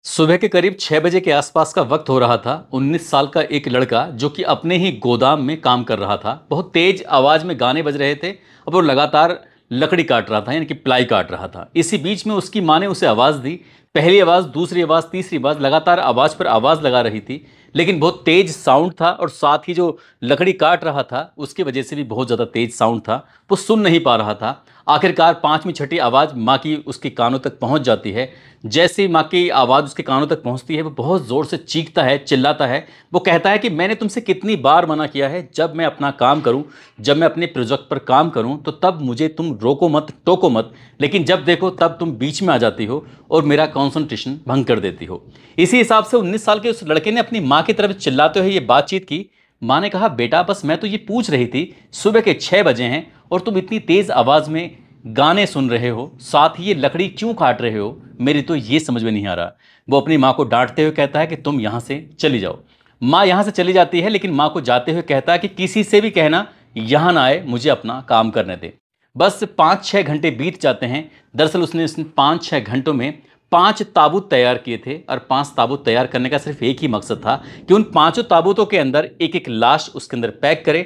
सुबह के करीब 6 बजे के आसपास का वक्त हो रहा था। 19 साल का एक लड़का जो कि अपने ही गोदाम में काम कर रहा था, बहुत तेज आवाज में गाने बज रहे थे और वो लगातार लकड़ी काट रहा था, यानी कि प्लाई काट रहा था। इसी बीच में उसकी माँ ने उसे आवाज़ दी। पहली आवाज़, दूसरी आवाज़, तीसरी आवाज़, लगातार आवाज़ पर आवाज़ लगा रही थी, लेकिन बहुत तेज साउंड था और साथ ही जो लकड़ी काट रहा था उसकी वजह से भी बहुत ज़्यादा तेज साउंड था। वो सुन नहीं पा रहा था। आखिरकार पांचवी छठी आवाज़ माँ की उसके कानों तक पहुंच जाती है। जैसे ही माँ की आवाज़ उसके कानों तक पहुंचती है, वो बहुत ज़ोर से चीखता है, चिल्लाता है। वो कहता है कि मैंने तुमसे कितनी बार मना किया है, जब मैं अपना काम करूं, जब मैं अपने प्रोजेक्ट पर काम करूं तो तब मुझे तुम रोको मत, टोको मत, लेकिन जब देखो तब तुम बीच में आ जाती हो और मेरा कंसंट्रेशन भंग कर देती हो। इसी हिसाब से 19 साल के उस लड़के ने अपनी माँ की तरफ चिल्लाते हुए ये बातचीत की। माँ ने कहा, बेटा बस मैं तो ये पूछ रही थी, सुबह के 6 बजे हैं और तुम इतनी तेज़ आवाज़ में गाने सुन रहे हो, साथ ही ये लकड़ी क्यों काट रहे हो, मेरी तो ये समझ में नहीं आ रहा। वो अपनी माँ को डांटते हुए कहता है कि तुम यहाँ से चली जाओ। माँ यहाँ से चली जाती है, लेकिन माँ को जाते हुए कहता है कि किसी से भी कहना यहाँ ना आए, मुझे अपना काम करने दे। बस 5-6 घंटे बीत जाते हैं। दरअसल उसने इस 5-6 घंटों में 5 ताबूत तैयार किए थे और 5 ताबूत तैयार करने का सिर्फ एक ही मकसद था कि उन पांचों ताबूतों के अंदर एक एक लाश उसके अंदर पैक करे।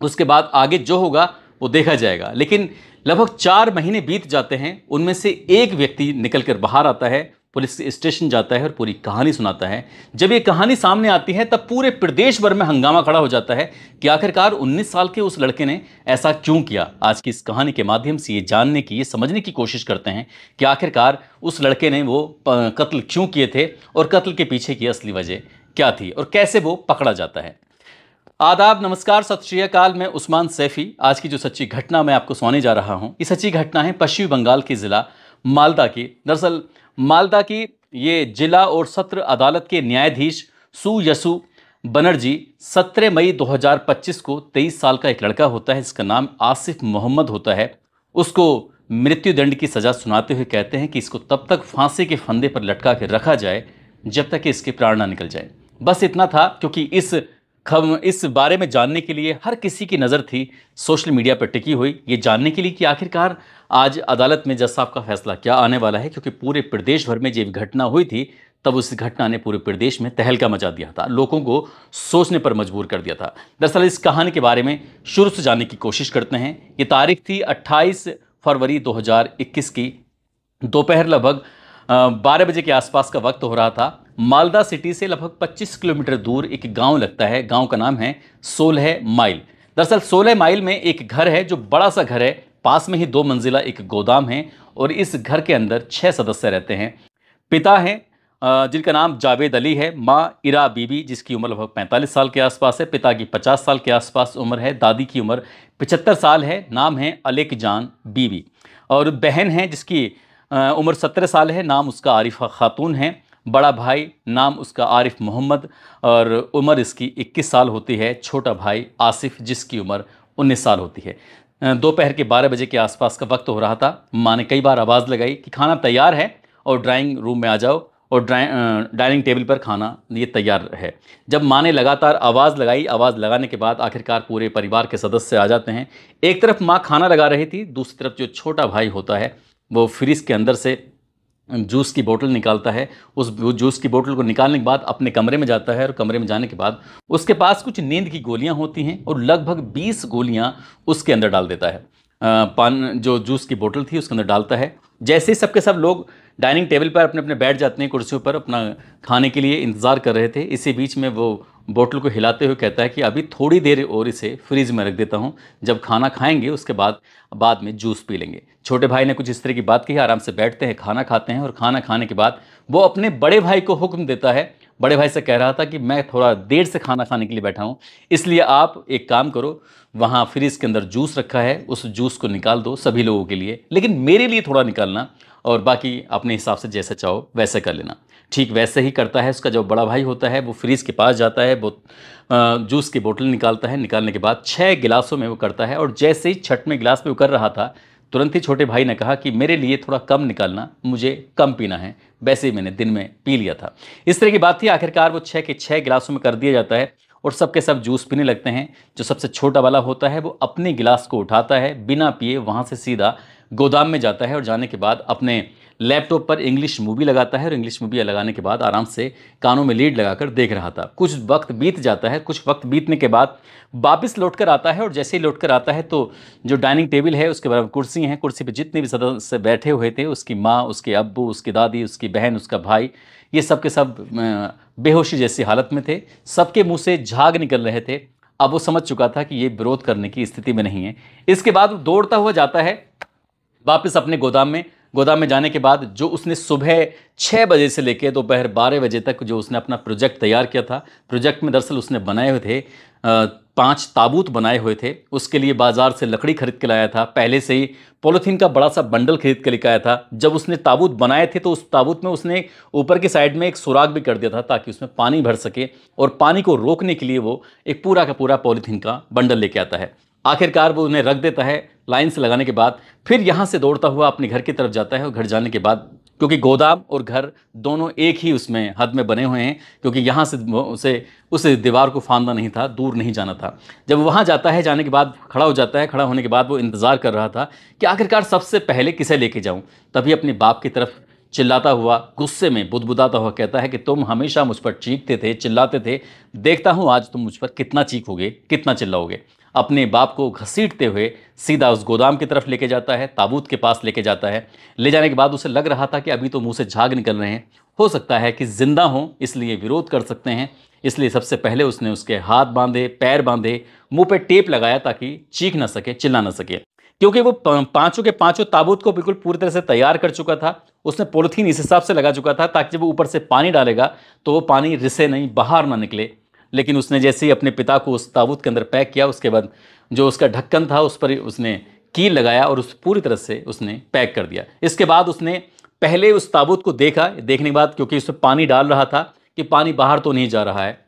उसके बाद आगे जो होगा वो देखा जाएगा। लेकिन लगभग 4 महीने बीत जाते हैं। उनमें से एक व्यक्ति निकल कर बाहर आता है, पुलिस स्टेशन जाता है और पूरी कहानी सुनाता है। जब ये कहानी सामने आती है तब पूरे प्रदेश भर में हंगामा खड़ा हो जाता है कि आखिरकार 19 साल के उस लड़के ने ऐसा क्यों किया। आज की इस कहानी के माध्यम से ये जानने की, ये समझने की कोशिश करते हैं कि आखिरकार उस लड़के ने वो कत्ल क्यों किए थे और कत्ल के पीछे की असली वजह क्या थी और कैसे वो पकड़ा जाता है। आदाब, नमस्कार, सत श्री अकाल। मैं उस्मान सैफी। आज की जो सच्ची घटना मैं आपको सुनाने जा रहा हूं, ये सच्ची घटना है पश्चिम बंगाल के ज़िला मालदा की। दरअसल मालदा की ये जिला और सत्र अदालत के न्यायाधीश सुयसु बनर्जी 17 मई 2025 को 23 साल का एक लड़का होता है, जिसका नाम आसिफ मोहम्मद होता है, उसको मृत्युदंड की सज़ा सुनाते हुए कहते हैं कि इसको तब तक फांसी के फंदे पर लटका के रखा जाए जब तक कि इसके प्राण ना निकल जाए। बस इतना था, क्योंकि इस बारे में जानने के लिए हर किसी की नज़र थी सोशल मीडिया पर टिकी हुई, ये जानने के लिए कि आखिरकार आज अदालत में जज साहब का फैसला क्या आने वाला है। क्योंकि पूरे प्रदेश भर में जब घटना हुई थी तब उस घटना ने पूरे प्रदेश में तहलका मचा दिया था, लोगों को सोचने पर मजबूर कर दिया था। दरअसल इस कहानी के बारे में शुरू से जानने की कोशिश करते हैं। ये तारीख थी 28 फरवरी 2021 की। दोपहर लगभग 12 बजे के आसपास का वक्त हो रहा था। मालदा सिटी से लगभग 25 किलोमीटर दूर एक गांव लगता है। गांव का नाम है 16 माइल। दरअसल 16 माइल में एक घर है जो बड़ा सा घर है। पास में ही 2 मंजिला एक गोदाम है और इस घर के अंदर 6 सदस्य रहते हैं। पिता हैं जिनका नाम जावेद अली है, माँ इरा बीबी जिसकी उम्र लगभग 45 साल के आसपास है, पिता की 50 साल के आसपास उम्र है, दादी की उम्र 75 साल है, नाम है अलेक जान बीबी। और बहन है जिसकी उम्र 17 साल है, नाम उसका आरिफा खातून है। बड़ा भाई नाम उसका आरिफ मोहम्मद और उम्र इसकी 21 साल होती है। छोटा भाई आसिफ जिसकी उम्र 19 साल होती है। दोपहर के 12 बजे के आसपास का वक्त हो रहा था। माँ ने कई बार आवाज़ लगाई कि खाना तैयार है और ड्राइंग रूम में आ जाओ और डाइनिंग टेबल पर खाना ये तैयार है। जब माँ ने लगातार आवाज़ लगाई, आवाज़ लगाने के बाद आखिरकार पूरे परिवार के सदस्य आ जाते हैं। एक तरफ माँ खाना लगा रही थी, दूसरी तरफ जो छोटा भाई होता है वो फ्रिज के अंदर से जूस की बोतल निकालता है। उस जूस की बोतल को निकालने के बाद अपने कमरे में जाता है और कमरे में जाने के बाद उसके पास कुछ नींद की गोलियां होती हैं और लगभग 20 गोलियां उसके अंदर डाल देता है। पान जो जूस की बोतल थी उसके अंदर डालता है। जैसे ही सबके सब लोग डाइनिंग टेबल पर अपने अपने बैठ जाते हैं, कुर्सियों पर अपना खाने के लिए इंतज़ार कर रहे थे, इसी बीच में वो बोतल को हिलाते हुए कहता है कि अभी थोड़ी देर और इसे फ्रिज में रख देता हूँ, जब खाना खाएंगे उसके बाद में जूस पी लेंगे। छोटे भाई ने कुछ इस तरह की बात कही। आराम से बैठते हैं, खाना खाते हैं और खाना खाने के बाद वो अपने बड़े भाई को हुक्म देता है। बड़े भाई से कह रहा था कि मैं थोड़ा देर से खाना खाने के लिए बैठा हूँ, इसलिए आप एक काम करो, वहाँ फ्रिज के अंदर जूस रखा है, उस जूस को निकाल दो सभी लोगों के लिए, लेकिन मेरे लिए थोड़ा निकालना और बाकी अपने हिसाब से जैसे चाहो वैसे कर लेना। ठीक वैसे ही करता है। उसका जो बड़ा भाई होता है वो फ्रिज के पास जाता है, वो जूस की बोतल निकालता है। निकालने के बाद 6 गिलासों में वो करता है और जैसे ही 6वें गिलास में वो कर रहा था, तुरंत ही छोटे भाई ने कहा कि मेरे लिए थोड़ा कम निकालना, मुझे कम पीना है, वैसे ही मैंने दिन में पी लिया था। इस तरह की बात थी। आखिरकार वो 6 के 6 गिलासों में कर दिया जाता है और सबके सब जूस पीने लगते हैं। जो सबसे छोटा वाला होता है वो अपने गिलास को उठाता है, बिना पिए वहाँ से सीधा गोदाम में जाता है और जाने के बाद अपने लैपटॉप पर इंग्लिश मूवी लगाता है और इंग्लिश मूवी लगाने के बाद आराम से कानों में लीड लगाकर देख रहा था। कुछ वक्त बीत जाता है, कुछ वक्त बीतने के बाद वापस लौट कर आता है और जैसे ही लौट कर आता है तो जो डाइनिंग टेबल है उसके बराबर कुर्सी हैं, कुर्सी पर जितने भी सदस्य बैठे हुए थे, उसकी माँ, उसके अब्बू, उसकी दादी, उसकी बहन, उसका भाई, ये सब के सब बेहोशी जैसी हालत में थे। सबके मुंह से झाग निकल रहे थे। अब वो समझ चुका था कि ये विरोध करने की स्थिति में नहीं है। इसके बाद वो दौड़ता हुआ जाता है वापस अपने गोदाम में। गोदाम में जाने के बाद जो उसने सुबह 6 बजे से लेकर दोपहर 12 बजे तक जो उसने अपना प्रोजेक्ट तैयार किया था, प्रोजेक्ट में दरअसल उसने बनाए हुए थे 5 ताबूत बनाए हुए थे। उसके लिए बाजार से लकड़ी खरीद के लाया था, पहले से ही पॉलीथीन का बड़ा सा बंडल खरीद के लेकर आया था। जब उसने ताबूत बनाए थे तो उस ताबूत में उसने ऊपर की साइड में एक सुराग भी कर दिया था ताकि उसमें पानी भर सके, और पानी को रोकने के लिए वो एक पूरा का पूरा पॉलीथीन का बंडल लेके आता है। आखिरकार वो उन्हें रख देता है लाइन से लगाने के बाद। फिर यहाँ से दौड़ता हुआ अपने घर की तरफ जाता है और घर जाने के बाद, क्योंकि गोदाम और घर दोनों एक ही उसमें हद में बने हुए हैं, क्योंकि यहाँ से उसे उस दीवार को फांदना नहीं था, दूर नहीं जाना था। जब वहाँ जाता है, जाने के बाद खड़ा हो जाता है। खड़ा होने के बाद वो इंतज़ार कर रहा था कि आखिरकार सबसे पहले किसे लेके जाऊँ। तभी अपने बाप की तरफ चिल्लाता हुआ, गुस्से में बुदबुदाता हुआ कहता है कि तुम हमेशा मुझ पर चीखते थे, चिल्लाते थे, देखता हूँ आज तुम मुझ पर कितना चीखोगे, कितना चिल्लाओगे। अपने बाप को घसीटते हुए सीधा उस गोदाम की तरफ लेके जाता है, ताबूत के पास लेके जाता है। ले जाने के बाद उसे लग रहा था कि अभी तो मुंह से झाग निकल रहे हैं, हो सकता है कि जिंदा हों इसलिए विरोध कर सकते हैं। इसलिए सबसे पहले उसने उसके हाथ बांधे, पैर बांधे, मुंह पे टेप लगाया ताकि चीख ना सके, चिल्ला ना सके। क्योंकि वो पांचों के पांचों ताबूत को बिल्कुल पूरी तरह से तैयार कर चुका था। उसने पॉलिथीन इस हिसाब से लगा चुका था ताकि जब वो ऊपर से पानी डालेगा तो वो पानी रिसे नहीं, बाहर ना निकले। लेकिन उसने जैसे ही अपने पिता को उस ताबूत के अंदर पैक किया, उसके बाद जो उसका ढक्कन था उस पर उसने कील लगाया और उस पूरी तरह से उसने पैक कर दिया। इसके बाद उसने पहले उस ताबूत को देखा। देखने के बाद क्योंकि उसमें पानी डाल रहा था कि पानी बाहर तो नहीं जा रहा है,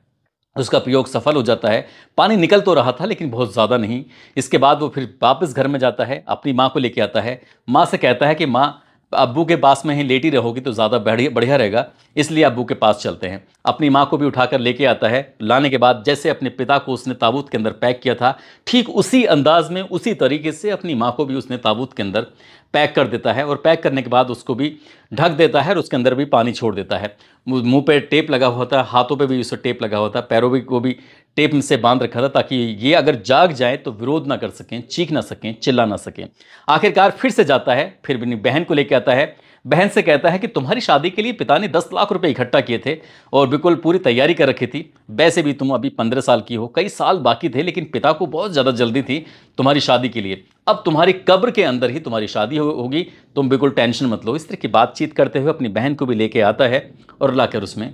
उसका प्रयोग सफल हो जाता है। पानी निकल तो रहा था लेकिन बहुत ज़्यादा नहीं। इसके बाद वो फिर वापस घर में जाता है, अपनी माँ को लेके आता है। माँ से कहता है कि माँ, अब्बू के पास में ही लेटी रहोगी तो ज़्यादा बढ़िया रहेगा, इसलिए अब्बू के पास चलते हैं। अपनी माँ को भी उठाकर लेके आता है। लाने के बाद जैसे अपने पिता को उसने ताबूत के अंदर पैक किया था, ठीक उसी अंदाज में, उसी तरीके से अपनी माँ को भी उसने ताबूत के अंदर पैक कर देता है। और पैक करने के बाद उसको भी ढक देता है और उसके अंदर भी पानी छोड़ देता है। मुंह पे टेप लगा हुआ था, हाथों पे भी उसे टेप लगा हुआ था, पैरों भी को भी टेप से बांध रखा था ताकि ये अगर जाग जाए तो विरोध ना कर सकें, चीख ना सकें, चिल्ला ना सकें। आखिरकार फिर से जाता है, फिर अपनी बहन को लेकर आता है। बहन से कहता है कि तुम्हारी शादी के लिए पिता ने 10 लाख रुपए इकट्ठा किए थे और बिल्कुल पूरी तैयारी कर रखी थी। वैसे भी तुम अभी 15 साल की हो, कई साल बाकी थे, लेकिन पिता को बहुत ज़्यादा जल्दी थी तुम्हारी शादी के लिए। अब तुम्हारी कब्र के अंदर ही तुम्हारी शादी होगी, तुम बिल्कुल टेंशन मत लो। इस तरह की बातचीत करते हुए अपनी बहन को भी लेके आता है और लाकर उसमें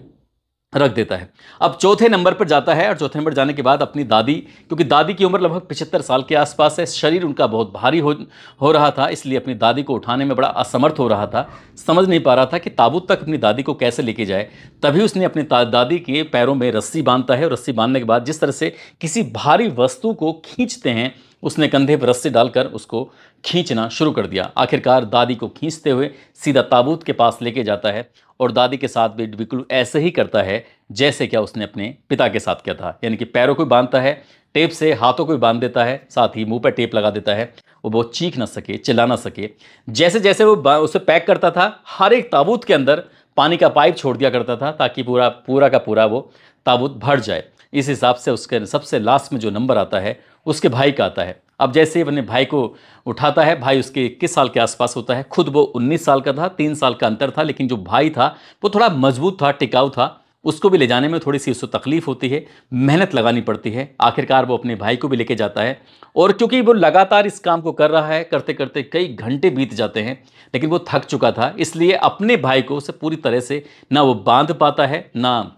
रख देता है। अब चौथे नंबर पर जाता है और चौथे नंबर जाने के बाद अपनी दादी, क्योंकि दादी की उम्र लगभग 75 साल के आसपास है, शरीर उनका बहुत भारी हो रहा था, इसलिए अपनी दादी को उठाने में बड़ा असमर्थ हो रहा था। समझ नहीं पा रहा था कि ताबूत तक अपनी दादी को कैसे लेके जाए। तभी उसने अपनी दादी के पैरों में रस्सी बांधता है और रस्सी बांधने के बाद जिस तरह से किसी भारी वस्तु को खींचते हैं, उसने कंधे पर रस्सी डालकर उसको खींचना शुरू कर दिया। आखिरकार दादी को खींचते हुए सीधा ताबूत के पास लेके जाता है और दादी के साथ भी बिल्कुल ऐसे ही करता है जैसे क्या उसने अपने पिता के साथ किया था। यानी कि पैरों को बांधता है टेप से, हाथों को भी बांध देता है, साथ ही मुंह पर टेप लगा देता है, वो बहुत चीख ना सके, चिल्ला ना सके। जैसे जैसे वो उसे पैक करता था, हर एक ताबूत के अंदर पानी का पाइप छोड़ दिया करता था ताकि पूरा का पूरा वो ताबूत भर जाए। इस हिसाब से उसके सबसे लास्ट में जो नंबर आता है उसके भाई का आता है। अब जैसे अपने भाई को उठाता है, भाई उसके 21 साल के आसपास होता है, खुद वो 19 साल का था, 3 साल का अंतर था, लेकिन जो भाई था वो थोड़ा मजबूत था, टिकाऊ था। उसको भी ले जाने में थोड़ी सी उसको तकलीफ होती है, मेहनत लगानी पड़ती है। आखिरकार वो अपने भाई को भी लेके जाता है और क्योंकि वो लगातार इस काम को कर रहा है, करते करते कई घंटे बीत जाते हैं, लेकिन वो थक चुका था, इसलिए अपने भाई को उसे पूरी तरह से ना वो बांध पाता है, ना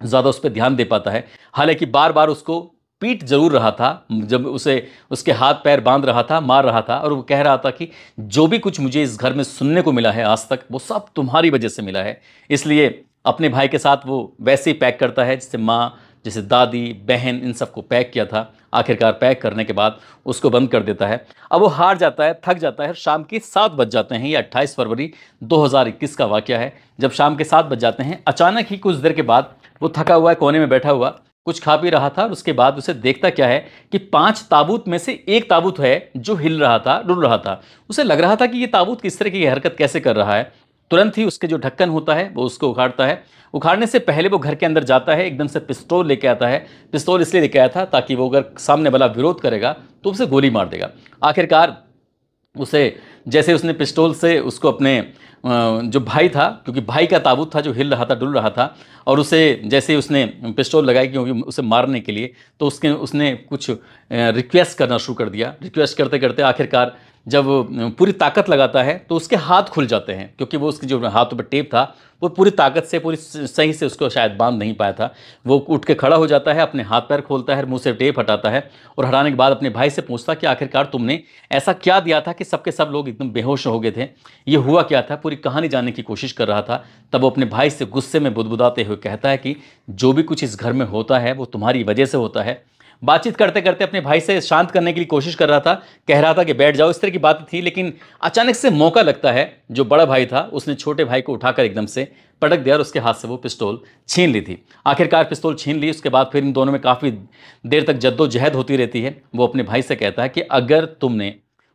ज़्यादा उस पर ध्यान दे पाता है। हालांकि बार बार उसको पीट जरूर रहा था, जब उसे उसके हाथ पैर बांध रहा था, मार रहा था, और वो कह रहा था कि जो भी कुछ मुझे इस घर में सुनने को मिला है आज तक, वो सब तुम्हारी वजह से मिला है। इसलिए अपने भाई के साथ वो वैसे ही पैक करता है जैसे माँ, जैसे दादी, बहन, इन सबको पैक किया था। आखिरकार पैक करने के बाद उसको बंद कर देता है। अब वो हार जाता है, थक जाता है। शाम के 7 बज जाते हैं। ये 28 फरवरी 2021 का वाकया है। जब शाम के 7 बज जाते हैं, अचानक ही कुछ देर के बाद वो थका हुआ है, कोने में बैठा हुआ कुछ खा पी रहा था, और उसके बाद उसे देखता क्या है कि 5 ताबूत में से एक ताबूत है जो हिल रहा था, डुल रहा था। उसे लग रहा था कि ये ताबूत किस तरह की हरकत कैसे कर रहा है। तुरंत ही उसके जो ढक्कन होता है वो उसको उखाड़ता है। उखाड़ने से पहले वो घर के अंदर जाता है, एकदम से पिस्तौल लेके आता है। पिस्तौल इसलिए लेके आया था ताकि वो अगर सामने वाला विरोध करेगा तो उसे गोली मार देगा। आखिरकार उसे जैसे उसने पिस्तौल से उसको अपने जो भाई था, क्योंकि भाई का ताबूत था जो हिल रहा था, डुल रहा था, और उसे जैसे ही उसने पिस्तौल लगाई क्योंकि उसे मारने के लिए, तो उसने कुछ रिक्वेस्ट करना शुरू कर दिया। रिक्वेस्ट करते करते आखिरकार जब वो पूरी ताकत लगाता है तो उसके हाथ खुल जाते हैं, क्योंकि वो उसकी जो हाथों पर टेप था वो पूरी ताकत से, पूरी सही से उसको शायद बांध नहीं पाया था। वो उठ के खड़ा हो जाता है, अपने हाथ पैर खोलता है, मुंह से टेप हटाता है और हटाने के बाद अपने भाई से पूछता कि आखिरकार तुमने ऐसा क्या दिया था कि सबके सब लोग एकदम बेहोश हो गए थे, ये हुआ क्या था? पूरी कहानी जानने की कोशिश कर रहा था। तब वो अपने भाई से गुस्से में बुदबुदाते हुए कहता है कि जो भी कुछ इस घर में होता है वो तुम्हारी वजह से होता है। बातचीत करते करते अपने भाई से शांत करने की कोशिश कर रहा था, कह रहा था कि बैठ जाओ, इस तरह की बात थी। लेकिन अचानक से मौका लगता है, जो बड़ा भाई था उसने छोटे भाई को उठाकर एकदम से पटक दिया और उसके हाथ से वो पिस्तौल छीन ली थी। आखिरकार पिस्तौल छीन ली। उसके बाद फिर इन दोनों में काफ़ी देर तक जद्दोजहद होती रहती है। वो अपने भाई से कहता है कि अगर तुमने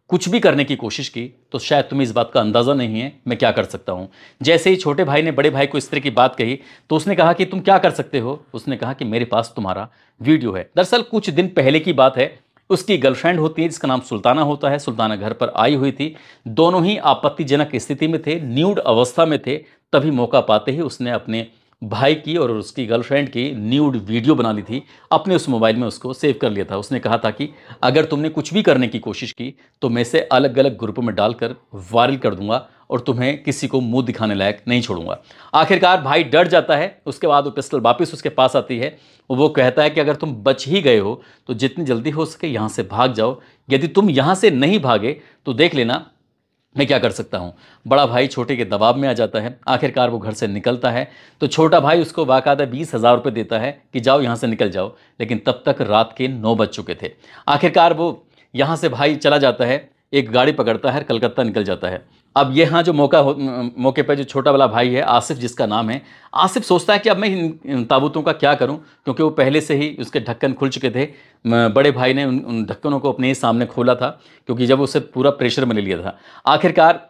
कुछ भी करने की कोशिश की तो शायद तुम्हें इस बात का अंदाज़ा नहीं है मैं क्या कर सकता हूँ। जैसे ही छोटे भाई ने बड़े भाई को इस तरह की बात कही तो उसने कहा कि तुम क्या कर सकते हो? उसने कहा कि मेरे पास तुम्हारा वीडियो है। दरअसल कुछ दिन पहले की बात है। उसकी गर्लफ्रेंड होती है जिसका नाम सुल्ताना होता है। सुल्ताना घर पर आई हुई थी। दोनों ही आपत्तिजनक स्थिति में थे, न्यूड अवस्था में थे। तभी मौका पाते ही उसने अपने भाई की और उसकी गर्लफ्रेंड की न्यूड वीडियो बना ली थी, अपने उस मोबाइल में उसको सेव कर लिया था। उसने कहा था कि अगर तुमने कुछ भी करने की कोशिश की तो मैं इसे अलग अलग ग्रुपों में डालकर वायरल कर दूंगा और तुम्हें किसी को मुंह दिखाने लायक नहीं छोड़ूंगा। आखिरकार भाई डर जाता है। उसके बाद वो पिस्टल वापस उसके पास आती है। वो कहता है कि अगर तुम बच ही गए हो तो जितनी जल्दी हो सके यहाँ से भाग जाओ। यदि तुम यहाँ से नहीं भागे तो देख लेना मैं क्या कर सकता हूँ। बड़ा भाई छोटे के दबाव में आ जाता है। आखिरकार वो घर से निकलता है तो छोटा भाई उसको बाकायदा 20,000 रुपये देता है कि जाओ यहाँ से निकल जाओ। लेकिन तब तक रात के 9 बज चुके थे। आखिरकार वो यहाँ से भाई चला जाता है, एक गाड़ी पकड़ता है, कलकत्ता निकल जाता है। अब यहाँ जो मौके पर जो छोटा वाला भाई है आसिफ जिसका नाम है, आसिफ सोचता है कि अब मैं इन ताबूतों का क्या करूँ, क्योंकि वो पहले से ही उसके ढक्कन खुल चुके थे। बड़े भाई ने उन ढक्कनों को अपने ही सामने खोला था, क्योंकि जब उसे पूरा प्रेशर में ले लिया था। आखिरकार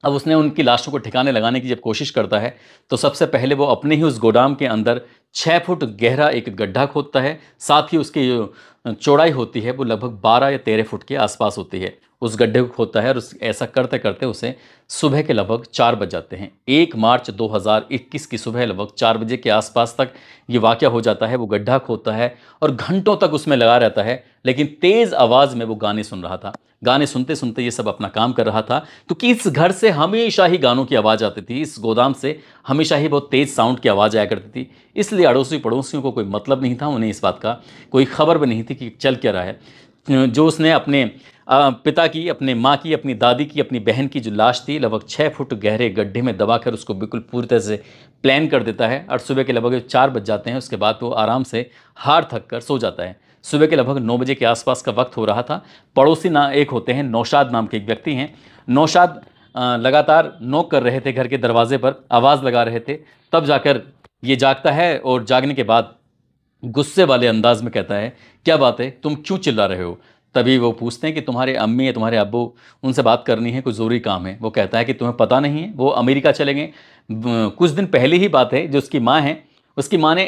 अब उसने उनकी लाशों को ठिकाने लगाने की जब कोशिश करता है तो सबसे पहले वो अपने ही उस गोदाम के अंदर 6 फुट गहरा एक गड्ढा खोदता है। साथ ही उसकी जो चौड़ाई होती है वो लगभग 12 या 13 फुट के आसपास होती है। उस गड्ढे को खोदता है और ऐसा करते करते उसे सुबह के लगभग 4 बज जाते हैं। 1 मार्च 2021 की सुबह लगभग 4 बजे के आसपास तक ये वाक़या हो जाता है। वो गड्ढा खोदता है और घंटों तक उसमें लगा रहता है, लेकिन तेज़ आवाज़ में वो गाने सुन रहा था। गाने सुनते सुनते ये सब अपना काम कर रहा था, क्योंकि इस घर से हमेशा ही गानों की आवाज़ आती थी। इस गोदाम से हमेशा ही बहुत तेज़ साउंड की आवाज़ आया करती थी। इसलिए अड़ोसी पड़ोसियों को कोई मतलब नहीं था, उन्हें इस बात का कोई खबर भी नहीं थी कि चल क्या रहा है। जो उसने अपने पिता की, अपने माँ की, अपनी दादी की, अपनी बहन की जो लाश थी लगभग 6 फुट गहरे गड्ढे में दबाकर उसको बिल्कुल पूरी तरह से प्लान कर देता है। और सुबह के लगभग 4 बज जाते हैं। उसके बाद वो आराम से हार थक कर सो जाता है। सुबह के लगभग 9 बजे के आसपास का वक्त हो रहा था। पड़ोसी एक होते हैं, नौशाद नाम के एक व्यक्ति हैं। नौशाद लगातार नॉक कर रहे थे घर के दरवाजे पर, आवाज़ लगा रहे थे। तब जाकर ये जागता है और जागने के बाद गुस्से वाले अंदाज में कहता है, क्या बात है, तुम क्यों चिल्ला रहे हो? तभी वो पूछते हैं कि तुम्हारे अम्मी या तुम्हारे अब्बू, उनसे बात करनी है, कोई ज़रूरी काम है। वो कहता है कि तुम्हें पता नहीं है, वो अमेरिका चले गए। कुछ दिन पहले ही बात है। जो उसकी माँ है, उसकी माँ ने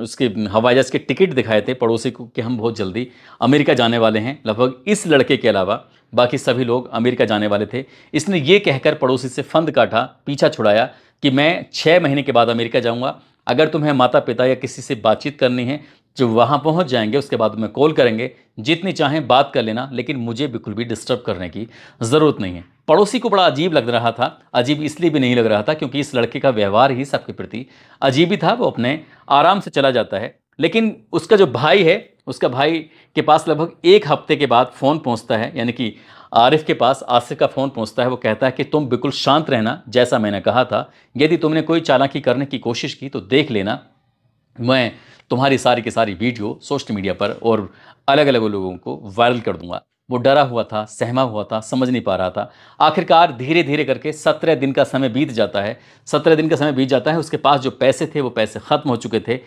उसके हवाई जहाज़ के टिकट दिखाए थे पड़ोसी को कि हम बहुत जल्दी अमेरिका जाने वाले हैं। लगभग इस लड़के के अलावा बाकी सभी लोग अमेरिका जाने वाले थे। इसने ये कहकर पड़ोसी से फंद काटा, पीछा छुड़ाया कि मैं 6 महीने के बाद अमेरिका जाऊँगा। अगर तुम्हें माता पिता या किसी से बातचीत करनी है, जो वहाँ पहुँच जाएंगे उसके बाद में कॉल करेंगे, जितनी चाहें बात कर लेना, लेकिन मुझे बिल्कुल भी डिस्टर्ब करने की ज़रूरत नहीं है। पड़ोसी को बड़ा अजीब लग रहा था। अजीब इसलिए भी नहीं लग रहा था क्योंकि इस लड़के का व्यवहार ही सबके प्रति अजीब ही था। वो अपने आराम से चला जाता है। लेकिन उसका जो भाई है, उसका भाई के पास लगभग 1 हफ्ते के बाद फ़ोन पहुँचता है, यानी कि आरिफ के पास आसिफ का फ़ोन पहुँचता है। वो कहता है कि तुम बिल्कुल शांत रहना, जैसा मैंने कहा था। यदि तुमने कोई चालाकी करने की कोशिश की तो देख लेना, मैं तुम्हारी सारी की सारी वीडियो सोशल मीडिया पर और अलग अलग लोगों को वायरल कर दूंगा। वो डरा हुआ था, सहमा हुआ था, समझ नहीं पा रहा था। आखिरकार धीरे धीरे करके 17 दिन का समय बीत जाता है। 17 दिन का समय बीत जाता है। उसके पास जो पैसे थे वो पैसे ख़त्म हो चुके थे।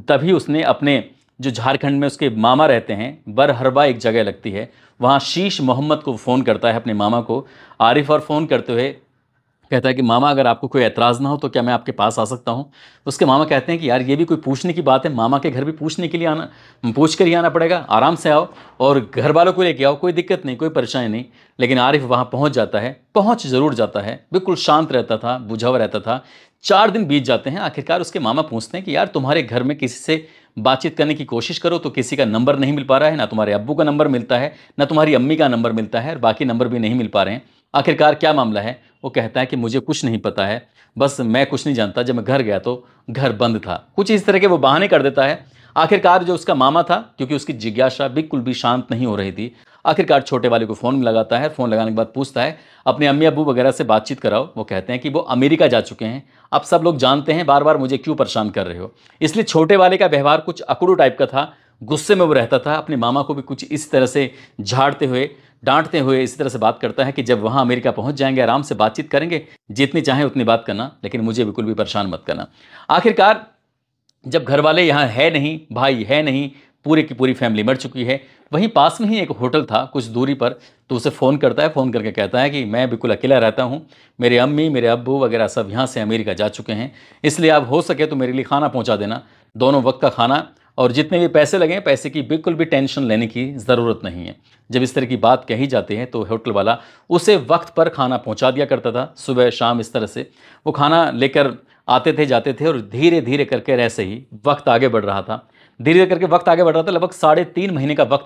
तभी उसने अपने जो झारखंड में उसके मामा रहते हैं, बरहरबा एक जगह लगती है, वहाँ शीश मोहम्मद को फ़ोन करता है, अपने मामा को। आरिफ और फ़ोन करते हुए कहता है कि मामा अगर आपको कोई एतराज़ ना हो तो क्या मैं आपके पास आ सकता हूँ? उसके मामा कहते हैं कि यार ये भी कोई पूछने की बात है, मामा के घर भी पूछने के लिए आना, पूछ कर ही आना पड़ेगा, आराम से आओ और घर वालों को लेके आओ, कोई दिक्कत नहीं, कोई परेशानी नहीं। लेकिन आरिफ वहाँ पहुँच जाता है, पहुँच ज़रूर जाता है, बिल्कुल शांत रहता था, बुझा हुआ रहता था। 4 दिन बीत जाते हैं, आखिरकार उसके मामा पूछते हैं कि यार तुम्हारे घर में किसी से बातचीत करने की कोशिश करो तो किसी का नंबर नहीं मिल पा रहा है, ना तुम्हारे अब्बू का नंबर मिलता है, ना तुम्हारी अम्मी का नंबर मिलता है और बाकी नंबर भी नहीं मिल पा रहे हैं। आखिरकार क्या मामला है? वो कहता है कि मुझे कुछ नहीं पता है, बस मैं कुछ नहीं जानता, जब मैं घर गया तो घर बंद था। कुछ इस तरह के वो बहाने कर देता है। आखिरकार जो उसका मामा था, क्योंकि उसकी जिज्ञासा बिल्कुल भी शांत नहीं हो रही थी, आखिरकार छोटे वाले को फ़ोन लगाता है। फ़ोन लगाने के बाद पूछता है, अपने अम्मी अब्बू वगैरह से बातचीत कराओ। वो कहते हैं कि वो अमेरिका जा चुके हैं, अब सब लोग जानते हैं, बार बार मुझे क्यों परेशान कर रहे हो। इसलिए छोटे वाले का व्यवहार कुछ अकड़ू टाइप का था, गुस्से में वो रहता था। अपने मामा को भी कुछ इस तरह से झाड़ते हुए, डांटते हुए इसी तरह से बात करता है कि जब वहाँ अमेरिका पहुँच जाएंगे आराम से बातचीत करेंगे, जितनी चाहें उतनी बात करना, लेकिन मुझे बिल्कुल भी परेशान मत करना। आखिरकार जब घर वाले यहाँ है नहीं, भाई है नहीं, पूरी की पूरी फैमिली मर चुकी है, वहीं पास में ही एक होटल था कुछ दूरी पर, तो उसे फ़ोन करता है। फ़ोन करके कहता है कि मैं बिल्कुल अकेला रहता हूँ, मेरे अम्मी मेरे अब्बू वगैरह सब यहाँ से अमेरिका जा चुके हैं, इसलिए आप हो सके तो मेरे लिए खाना पहुँचा देना, दोनों वक्त का खाना, और जितने भी पैसे लगें पैसे की बिल्कुल भी टेंशन लेने की ज़रूरत नहीं है। जब इस तरह की बात कही जाती है तो होटल वाला उसे वक्त पर खाना पहुँचा दिया करता था, सुबह शाम इस तरह से वो खाना लेकर आते थे जाते थे, और धीरे धीरे करके ऐसे ही वक्त आगे बढ़ रहा था। धीरे धीरे करके वक्त आगे बढ़ रहा था, लगभग 3.5 महीने का वक्त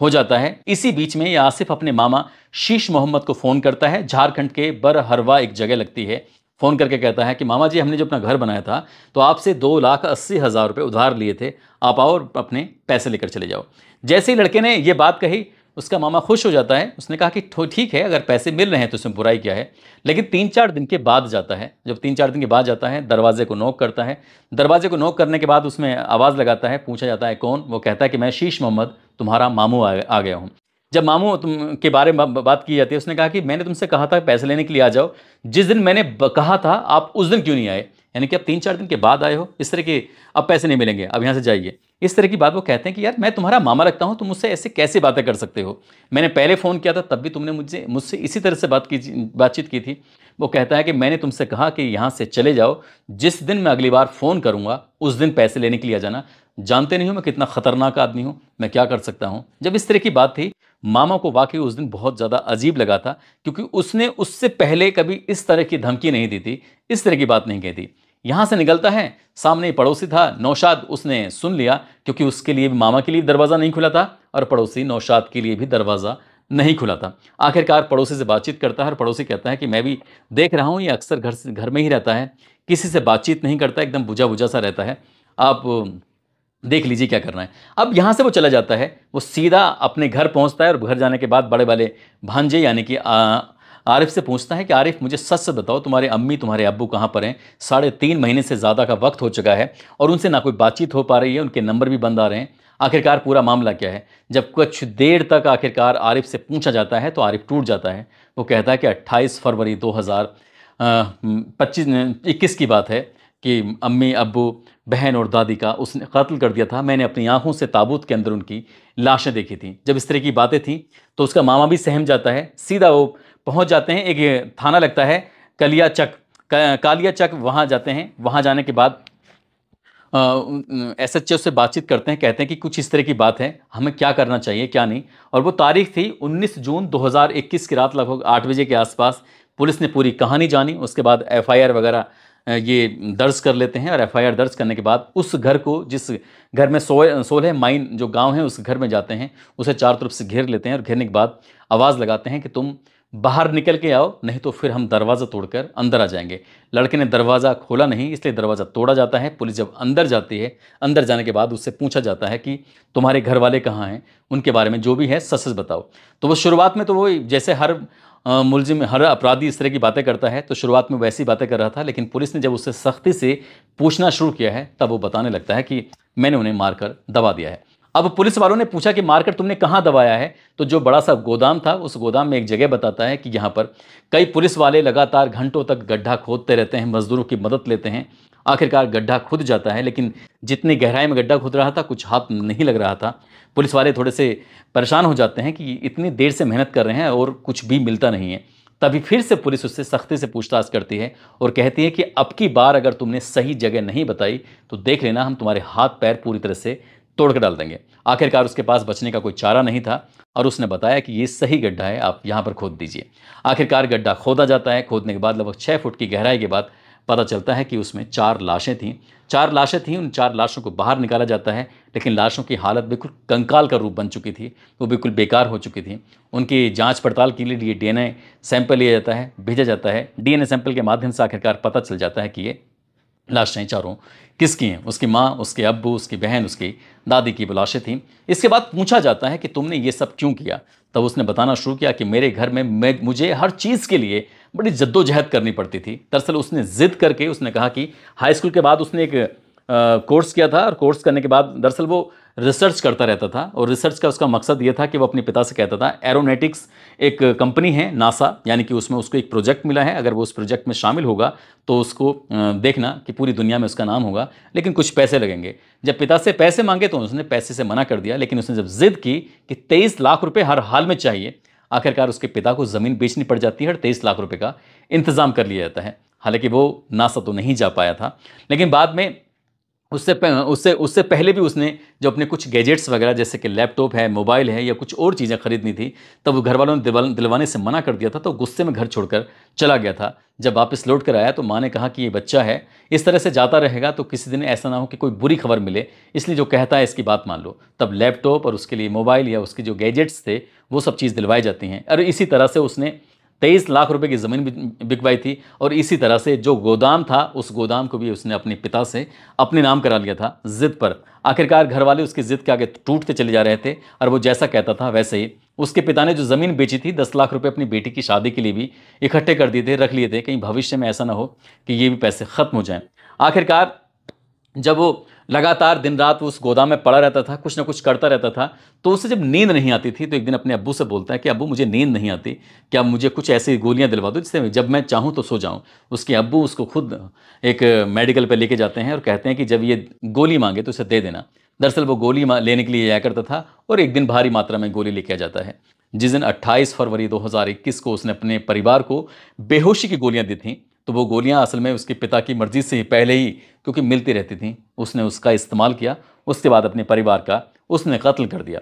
हो जाता है। इसी बीच में ये आसिफ अपने मामा शीश मोहम्मद को फ़ोन करता है। झारखंड के बरहरवा एक जगह लगती है। फ़ोन करके कहता है कि मामा जी, हमने जो अपना घर बनाया था तो आपसे 2,80,000 रुपये उधार लिए थे, आप आओ और अपने पैसे लेकर चले जाओ। जैसे ही लड़के ने ये बात कही, उसका मामा खुश हो जाता है। उसने कहा कि ठीक है, अगर पैसे मिल रहे हैं तो इसमें बुराई क्या है। लेकिन 3-4 दिन के बाद जाता है, जब 3-4 दिन के बाद जाता है, दरवाजे को नॉक करता है। दरवाजे को नॉक करने के बाद उसमें आवाज़ लगाता है, पूछा जाता है कौन? वो कहता है कि मैं शीश मोहम्मद, तुम्हारा मामू आ गया हूँ। जब मामू तुम के बारे में बात की जाती है, उसने कहा कि मैंने तुमसे कहा था पैसे लेने के लिए आ जाओ, जिस दिन मैंने कहा था आप उस दिन क्यों नहीं आए? यानी कि अब 3-4 दिन के बाद आए हो, इस तरह के, अब पैसे नहीं मिलेंगे, अब यहाँ से जाइए, इस तरह की बात वो कहते हैं कि यार मैं तुम्हारा मामा लगता हूँ, तुम मुझसे ऐसे कैसे बातें कर सकते हो? मैंने पहले फ़ोन किया था तब भी तुमने मुझसे इसी तरह से बातचीत की थी। वो कहता है कि मैंने तुमसे कहा कि यहाँ से चले जाओ, जिस दिन मैं अगली बार फ़ोन करूँगा उस दिन पैसे लेने के लिए आ जाना। जानते नहीं हो मैं कितना ख़तरनाक आदमी हूँ, मैं क्या कर सकता हूँ। जब इस तरह की बात थी, मामा को वाक़ई उस दिन बहुत ज़्यादा अजीब लगा था, क्योंकि उसने उससे पहले कभी इस तरह की धमकी नहीं दी थी, इस तरह की बात नहीं कही थी। यहाँ से निकलता है, सामने ही पड़ोसी था नौशाद, उसने सुन लिया, क्योंकि उसके लिए भी, मामा के लिए दरवाज़ा नहीं खुला था और पड़ोसी नौशाद के लिए भी दरवाज़ा नहीं खुला था। आखिरकार पड़ोसी से बातचीत करता है और पड़ोसी कहता है कि मैं भी देख रहा हूँ ये अक्सर घर में ही रहता है, किसी से बातचीत नहीं करता, एकदम बुझा सा रहता है, आप देख लीजिए क्या करना है। अब यहाँ से वो चला जाता है, वो सीधा अपने घर पहुँचता है और घर जाने के बाद बड़े वाले भांजे यानी कि आरिफ से पूछता है कि आरिफ मुझे सच से बताओ, तुम्हारे अम्मी तुम्हारे अब्बू कहाँ पर हैं? 3.5 महीने से ज़्यादा का वक्त हो चुका है और उनसे ना कोई बातचीत हो पा रही है, उनके नंबर भी बंद आ रहे हैं। आखिरकार पूरा मामला क्या है? जब कुछ देर तक आखिरकार आरिफ से पूछा जाता है तो आरिफ टूट जाता है। वो कहता है कि 28 फरवरी 2021 की बात है कि अम्मी अब्बू बहन और दादी का उसने कत्ल कर दिया था। मैंने अपनी आंखों से ताबूत के अंदर उनकी लाशें देखी थी। जब इस तरह की बातें थी तो उसका मामा भी सहम जाता है। सीधा वो पहुंच जाते हैं, एक ये थाना लगता है कालिया चक, वहाँ जाते हैं। वहाँ जाने के बाद एसएचओ से बातचीत करते हैं, कहते हैं कि कुछ इस तरह की बात है, हमें क्या करना चाहिए क्या नहीं। और वो तारीख थी 19 जून 2021 की रात, लगभग 8 बजे के आसपास। पुलिस ने पूरी कहानी जानी, उसके बाद एफआईआर वगैरह ये दर्ज कर लेते हैं। और एफआईआर दर्ज करने के बाद उस घर को, जिस घर में 16 माइन जो गांव है, उस घर में जाते हैं, उसे चारों तरफ से घेर लेते हैं और घेरने के बाद आवाज़ लगाते हैं कि तुम बाहर निकल के आओ, नहीं तो फिर हम दरवाज़ा तोड़कर अंदर आ जाएंगे। लड़के ने दरवाज़ा खोला नहीं, इसलिए दरवाज़ा तोड़ा जाता है। पुलिस जब अंदर जाती है, अंदर जाने के बाद उससे पूछा जाता है कि तुम्हारे घर वाले कहाँ हैं, उनके बारे में जो भी है सच सच बताओ। तो वो शुरुआत में तो वो जैसे हर मुलजिम, हर अपराधी इस तरह की बातें करता है, तो शुरुआत में वैसी बातें कर रहा था। लेकिन पुलिस ने जब उससे सख्ती से पूछना शुरू किया है, तब वो बताने लगता है कि मैंने उन्हें मारकर दबा दिया है। अब पुलिस वालों ने पूछा कि मारकर तुमने कहाँ दबाया है? तो जो बड़ा सा गोदाम था, उस गोदाम में एक जगह बताता है कि यहाँ पर कई पुलिस वाले लगातार घंटों तक गड्ढा खोदते रहते हैं, मजदूरों की मदद लेते हैं। आखिरकार गड्ढा खुद जाता है, लेकिन जितनी गहराई में गड्ढा खुद रहा था, कुछ हाथ नहीं लग रहा था। पुलिस वाले थोड़े से परेशान हो जाते हैं कि इतनी देर से मेहनत कर रहे हैं और कुछ भी मिलता नहीं है। तभी फिर से पुलिस उससे सख्ती से पूछताछ करती है और कहती है कि अब की बार अगर तुमने सही जगह नहीं बताई तो देख लेना, हम तुम्हारे हाथ पैर पूरी तरह से तोड़ कर डाल देंगे। आखिरकार उसके पास बचने का कोई चारा नहीं था और उसने बताया कि ये सही गड्ढा है, आप यहाँ पर खोद दीजिए। आखिरकार गड्ढा खोदा जाता है। खोदने के बाद लगभग 6 फुट की गहराई के बाद पता चलता है कि उसमें 4 लाशें थीं। 4 लाशें थीं। उन 4 लाशों को बाहर निकाला जाता है, लेकिन लाशों की हालत बिल्कुल कंकाल का रूप बन चुकी थी, वो बिल्कुल बेकार हो चुकी थी। उनकी जांच पड़ताल के लिए डीएनए सैंपल लिया जाता है, भेजा जाता है। डीएनए सैंपल के माध्यम से आखिरकार पता चल जाता है कि ये लाशें चारों किसकी हैं। उसकी माँ, उसके अब्बू, उसकी बहन, उसकी दादी की वो लाशें थीं। इसके बाद पूछा जाता है कि तुमने ये सब क्यों किया? तब उसने बताना शुरू किया कि मेरे घर में मुझे हर चीज़ के लिए बड़ी जद्दोजहद करनी पड़ती थी। दरअसल उसने ज़िद करके उसने कहा कि हाई स्कूल के बाद उसने एक कोर्स किया था और कोर्स करने के बाद दरअसल वो रिसर्च करता रहता था और रिसर्च का उसका मकसद ये था कि वो अपने पिता से कहता था, एरोनॉटिक्स एक कंपनी है नासा, यानी कि उसमें उसको एक प्रोजेक्ट मिला है, अगर वो उस प्रोजेक्ट में शामिल होगा तो उसको देखना कि पूरी दुनिया में उसका नाम होगा, लेकिन कुछ पैसे लगेंगे। जब पिता से पैसे मांगे तो उसने पैसे से मना कर दिया, लेकिन उसने जब जिद की कि 23 लाख रुपये हर हाल में चाहिए, आखिरकार उसके पिता को ज़मीन बेचनी पड़ जाती है और 23 लाख रुपये का इंतज़ाम कर लिया जाता है। हालांकि वो नासा तो नहीं जा पाया था, लेकिन बाद में उससे पहले भी उसने जो अपने कुछ गैजेट्स वगैरह जैसे कि लैपटॉप है, मोबाइल है या कुछ और चीज़ें खरीदनी थी, तब वो घर वालों ने दिलवाने से मना कर दिया था, तो गुस्से में घर छोड़कर चला गया था। जब वापस लौट कर आया तो माँ ने कहा कि ये बच्चा है, इस तरह से जाता रहेगा तो किसी दिन ऐसा ना हो कि कोई बुरी खबर मिले, इसलिए जो कहता है इसकी बात मान लो। तब लैपटॉप और उसके लिए मोबाइल या उसके जो गैजेट्स थे वो सब चीज़ दिलवाई जाती हैं। और इसी तरह से उसने 23 लाख रुपए की ज़मीन बिकवाई थी और इसी तरह से जो गोदाम था उस गोदाम को भी उसने अपने पिता से अपने नाम करा लिया था ज़िद पर। आखिरकार घर वाले उसकी ज़िद के आगे टूटते चले जा रहे थे और वो जैसा कहता था वैसे ही उसके पिता ने जो ज़मीन बेची थी 10 लाख रुपए अपनी बेटी की शादी के लिए भी इकट्ठे कर दिए थे, रख लिए थे, कहीं भविष्य में ऐसा ना हो कि ये भी पैसे ख़त्म हो जाएं। आखिरकार जब वो लगातार दिन रात उस गोदाम में पड़ा रहता था, कुछ ना कुछ करता रहता था, तो उसे जब नींद नहीं आती थी तो एक दिन अपने अब्बू से बोलता है कि अब्बू मुझे नींद नहीं आती, क्या मुझे कुछ ऐसी गोलियां दिलवा दो जिससे जब मैं चाहूँ तो सो जाऊँ। उसके अब्बू उसको खुद एक मेडिकल पे लेके जाते हैं और कहते हैं कि जब ये गोली मांगे तो उसे दे देना। दरअसल वो गोली लेने के लिए जाया करता था और एक दिन भारी मात्रा में गोली लेके आ जाता है। जिस दिन 28 फरवरी 2021 को उसने अपने परिवार को बेहोशी की गोलियां दी थीं, तो वो गोलियां असल में उसके पिता की मर्जी से ही पहले ही क्योंकि मिलती रहती थीं, उसने उसका इस्तेमाल किया। उसके बाद अपने परिवार का उसने कत्ल कर दिया।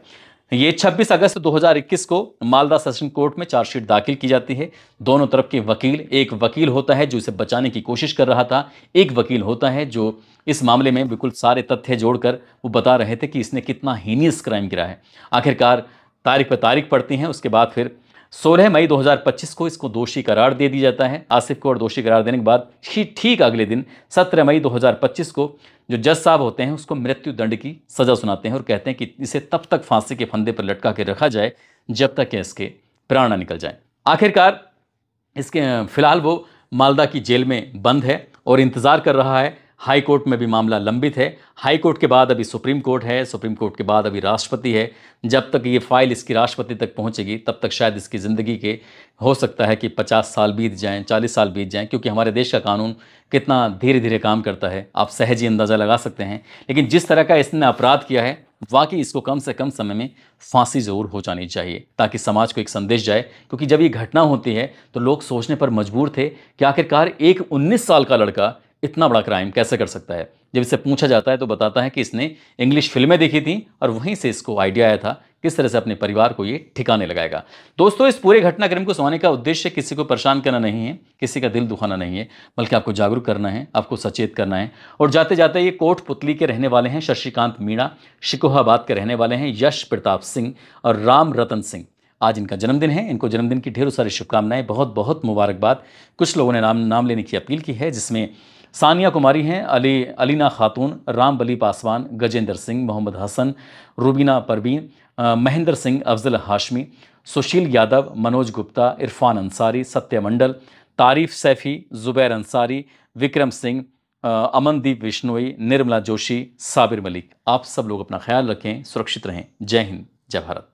ये 26 अगस्त 2021 को मालदा सेशन कोर्ट में चार्जशीट दाखिल की जाती है। दोनों तरफ के वकील, एक वकील होता है जो इसे बचाने की कोशिश कर रहा था, एक वकील होता है जो इस मामले में बिल्कुल सारे तथ्य जोड़कर वो बता रहे थे कि इसने कितना हीनियस क्राइम किया है। आखिरकार तारीख पर तारीख पड़ती हैं। उसके बाद फिर 16 मई 2025 को इसको दोषी करार दे दिया जाता है आसिफ को, और दोषी करार देने के बाद ठीक अगले दिन 17 मई 2025 को जो जज साहब होते हैं उसको मृत्यु दंड की सज़ा सुनाते हैं और कहते हैं कि इसे तब तक फांसी के फंदे पर लटका के रखा जाए जब तक कि इसके प्राण ना निकल जाए। आखिरकार इसके फिलहाल वो मालदा की जेल में बंद है और इंतज़ार कर रहा है। हाई कोर्ट में भी मामला लंबित है। हाई कोर्ट के बाद अभी सुप्रीम कोर्ट है, सुप्रीम कोर्ट के बाद अभी राष्ट्रपति है। जब तक ये फाइल इसकी राष्ट्रपति तक पहुंचेगी तब तक शायद इसकी ज़िंदगी के हो सकता है कि 50 साल बीत जाएं, 40 साल बीत जाएं, क्योंकि हमारे देश का कानून कितना धीरे धीरे काम करता है आप सहज ही अंदाज़ा लगा सकते हैं। लेकिन जिस तरह का इसने अपराध किया है वाकई इसको कम से कम समय में फांसी ज़रूर हो जानी चाहिए ताकि समाज को एक संदेश जाए। क्योंकि जब ये घटना होती है तो लोग सोचने पर मजबूर थे कि आखिरकार एक 19 साल का लड़का इतना बड़ा क्राइम कैसे कर सकता है। जब इससे पूछा जाता है तो बताता है कि इसने इंग्लिश फिल्में देखी थी और वहीं से इसको आइडिया आया था किस तरह से अपने परिवार को ये ठिकाने लगाएगा। दोस्तों, इस पूरे घटनाक्रम को सुनाने का उद्देश्य किसी को परेशान करना नहीं है, किसी का दिल दुखाना नहीं है, बल्कि आपको जागरूक करना है, आपको सचेत करना है। और जाते जाते ये कोटपुतली के रहने वाले हैं शशिकांत मीणा, शिकोहाबाद के रहने वाले हैं यश प्रताप सिंह और राम रतन सिंह। आज इनका जन्मदिन है। इनको जन्मदिन की ढेरों सारी शुभकामनाएं, बहुत बहुत मुबारकबाद। कुछ लोगों ने नाम लेने की अपील की है, जिसमें सानिया कुमारी हैं, अलीना खातून, राम बली पासवान, गजेंद्र सिंह, मोहम्मद हसन, रुबीना परवीन, महेंद्र सिंह, अफजल हाशमी, सुशील यादव, मनोज गुप्ता, इरफान अंसारी, सत्य मंडल, तारीफ सैफी, जुबैर अंसारी, विक्रम सिंह, अमनदीप बिश्नोई, निर्मला जोशी, साबिर मलिक। आप सब लोग अपना ख्याल रखें, सुरक्षित रहें। जय हिंद, जय भारत।